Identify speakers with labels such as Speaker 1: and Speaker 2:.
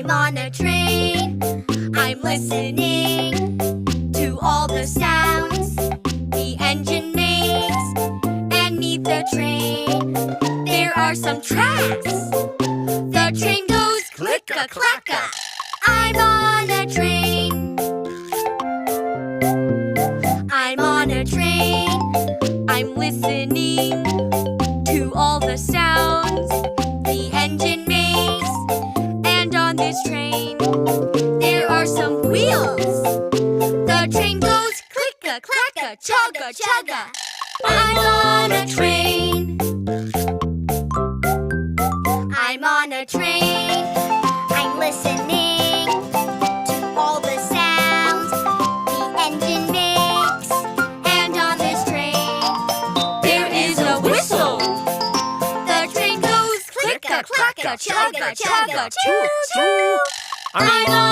Speaker 1: I'm on a train. I'm listening to all the sounds the engine makes. And neath the train, there are some tracks. The train goes click-a-clack-a. I'm on a train. I'm on a train. I'm listening to all the sounds the engine makes. And on this train, there are some wheels. The train goes click-a-clack-a, chugga-chugga. I'm on a train. I'm on a train. I'm listening to all the sounds the engine makes. And on this train, there is a whistle. The train goes click-a-clack-a, chugga-chugga, choo-choo. I'm on